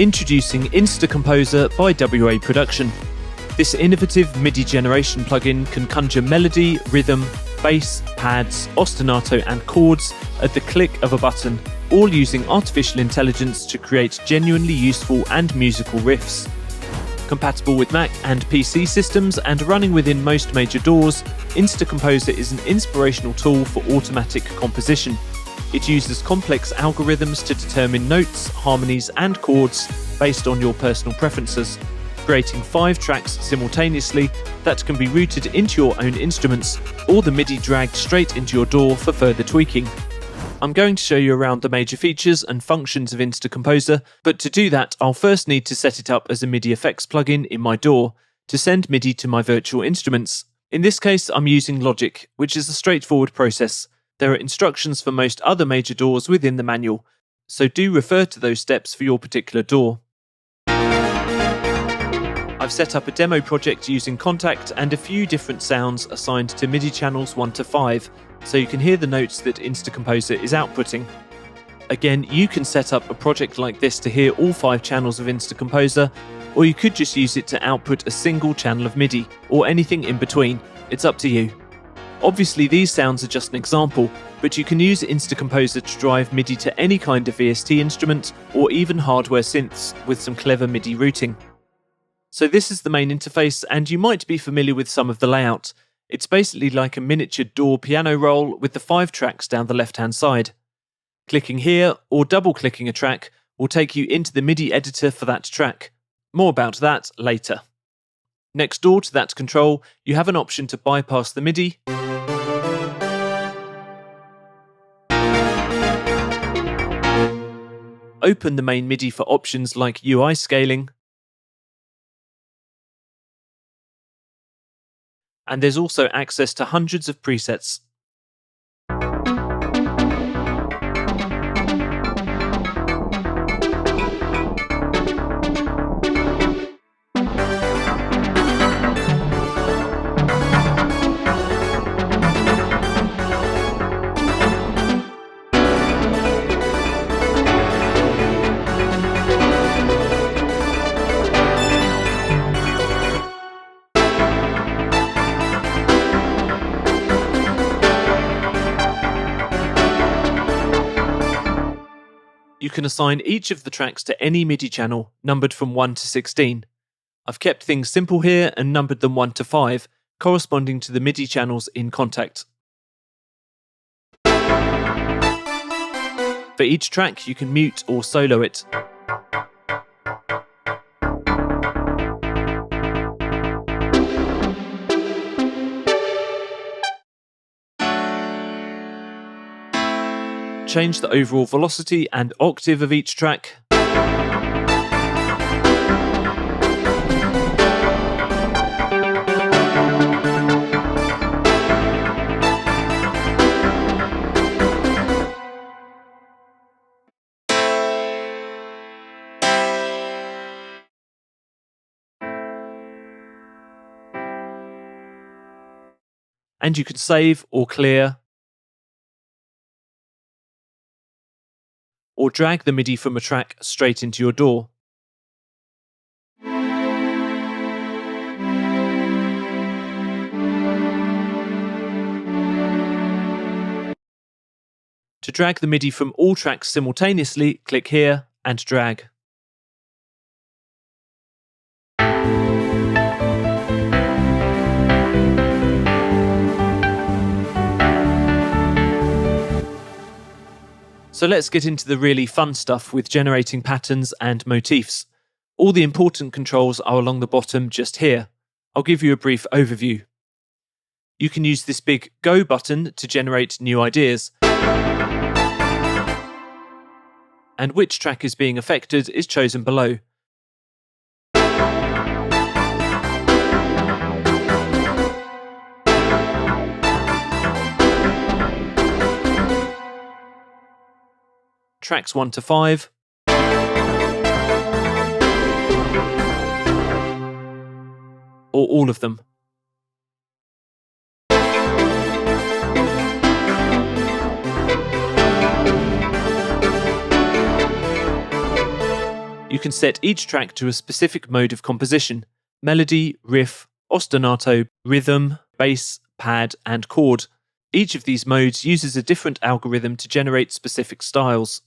Introducing InstaComposer by w.a.production. This innovative MIDI generation plugin can conjure melody, rhythm, bass, pads, ostinato and chords at the click of a button, all using artificial intelligence to create genuinely useful and musical riffs. Compatible with Mac and PC systems and running within most major DAWs, InstaComposer is an inspirational tool for automatic composition. It uses complex algorithms to determine notes, harmonies and chords based on your personal preferences, creating 5 tracks simultaneously that can be routed into your own instruments or the MIDI dragged straight into your DAW for further tweaking. I'm going to show you around the major features and functions of InstaComposer, but to do that I'll first need to set it up as a MIDI effects plugin in my DAW to send MIDI to my virtual instruments. In this case I'm using Logic, which is a straightforward process. There are instructions for most other major DAWs within the manual, so do refer to those steps for your particular DAW. I've set up a demo project using Contact and a few different sounds assigned to MIDI channels 1 to 5, so you can hear the notes that InstaComposer is outputting. Again, you can set up a project like this to hear all 5 channels of InstaComposer, or you could just use it to output a single channel of MIDI, or anything in between. It's up to you. Obviously these sounds are just an example, but you can use InstaComposer to drive MIDI to any kind of VST instrument or even hardware synths with some clever MIDI routing. So this is the main interface, and you might be familiar with some of the layout. It's basically like a miniature DAW piano roll with the 5 tracks down the left-hand side. Clicking here or double-clicking a track will take you into the MIDI editor for that track. More about that later. Next door to that control, you have an option to bypass the MIDI open the main MIDI for options like UI scaling, and there's also access to hundreds of presets. You can assign each of the tracks to any MIDI channel, numbered from 1 to 16. I've kept things simple here and numbered them 1 to 5, corresponding to the MIDI channels in Contact. For each track, you can mute or solo it. Change the overall velocity and octave of each track. And you can save or clear, or drag the MIDI from a track straight into your DAW. To drag the MIDI from all tracks simultaneously, click here and drag. So let's get into the really fun stuff with generating patterns and motifs. All the important controls are along the bottom just here. I'll give you a brief overview. You can use this big Go button to generate new ideas. And which track is being affected is chosen below. Tracks 1 to 5, or all of them. You can set each track to a specific mode of composition: melody, riff, ostinato, rhythm, bass, pad, and chord. Each of these modes uses a different algorithm to generate specific styles.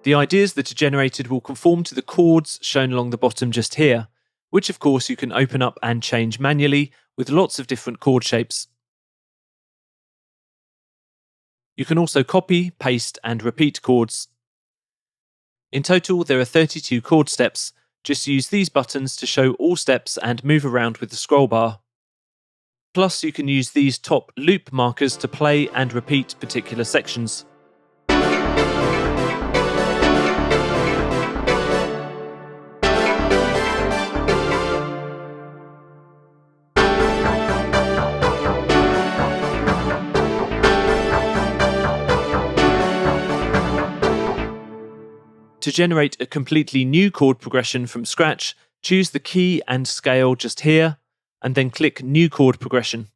The ideas that are generated will conform to the chords shown along the bottom just here, which of course you can open up and change manually with lots of different chord shapes. You can also copy, paste, and repeat chords. In total, there are 32 chord steps. Just use these buttons to show all steps and move around with the scroll bar. Plus, you can use these top loop markers to play and repeat particular sections. To generate a completely new chord progression from scratch, choose the key and scale just here, and then click New Chord Progression.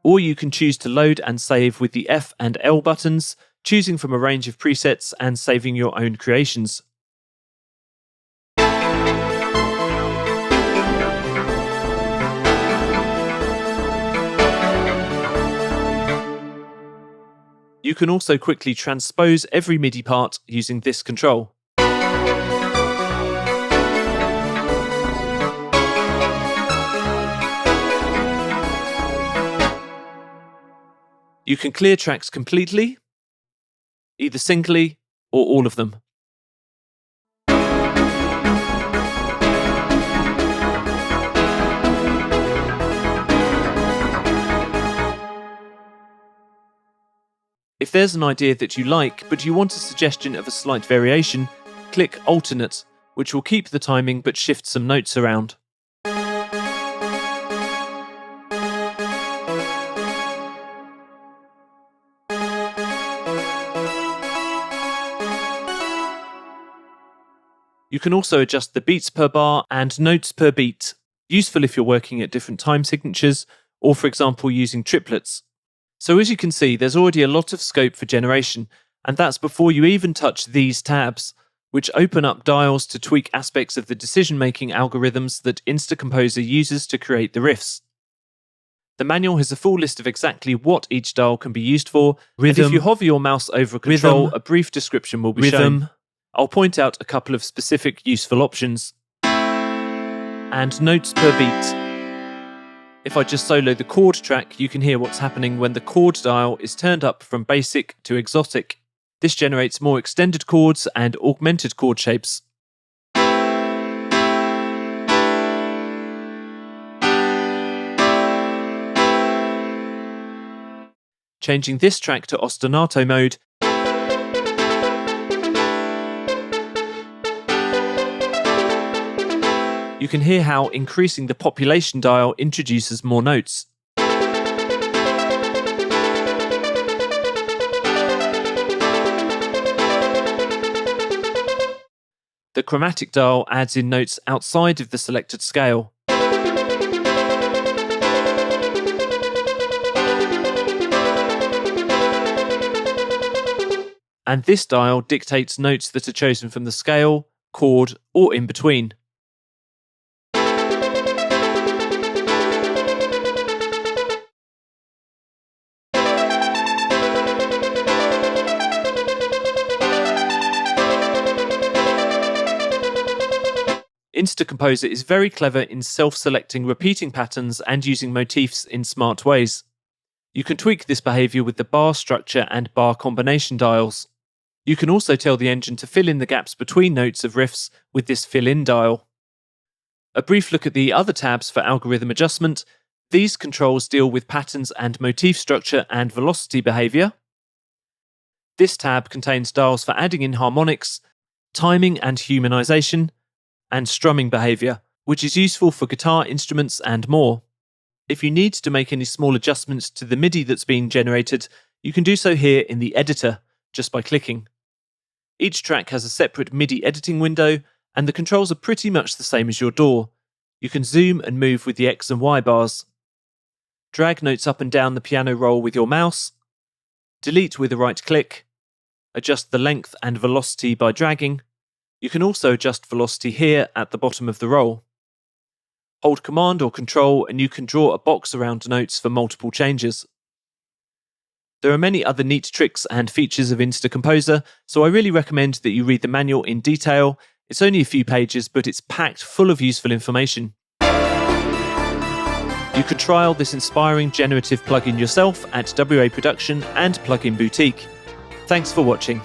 Or you can choose to load and save with the F and L buttons, choosing from a range of presets and saving your own creations. You can also quickly transpose every MIDI part using this control. You can clear tracks completely, either singly or all of them. If there's an idea that you like, but you want a suggestion of a slight variation, click Alternate, which will keep the timing but shift some notes around. You can also adjust the beats per bar and notes per beat, useful if you're working at different time signatures, or for example using triplets. So as you can see, there's already a lot of scope for generation, and that's before you even touch these tabs, which open up dials to tweak aspects of the decision-making algorithms that InstaComposer uses to create the riffs. The manual has a full list of exactly what each dial can be used for, and if you hover your mouse over a control, a brief description will be shown. I'll point out a couple of specific useful options. And notes per beat. If I just solo the chord track, you can hear what's happening when the chord dial is turned up from basic to exotic. This generates more extended chords and augmented chord shapes. Changing this track to ostinato mode, you can hear how increasing the population dial introduces more notes. The chromatic dial adds in notes outside of the selected scale. And this dial dictates notes that are chosen from the scale, chord, or in between. InstaComposer is very clever in self-selecting repeating patterns and using motifs in smart ways. You can tweak this behavior with the bar structure and bar combination dials. You can also tell the engine to fill in the gaps between notes of riffs with this fill-in dial. A brief look at the other tabs for algorithm adjustment. These controls deal with patterns and motif structure and velocity behavior. This tab contains dials for adding in harmonics, timing and humanization, and strumming behavior, which is useful for guitar instruments and more. If you need to make any small adjustments to the MIDI that's being generated, you can do so here in the editor, just by clicking. Each track has a separate MIDI editing window, and the controls are pretty much the same as your DAW. You can zoom and move with the X and Y bars. Drag notes up and down the piano roll with your mouse. Delete with a right click. Adjust the length and velocity by dragging. You can also adjust velocity here at the bottom of the roll. Hold Command or Control and you can draw a box around notes for multiple changes. There are many other neat tricks and features of InstaComposer, so I really recommend that you read the manual in detail. It's only a few pages, but it's packed full of useful information. You can trial this inspiring generative plugin yourself at w.a.production and Plugin Boutique. Thanks for watching.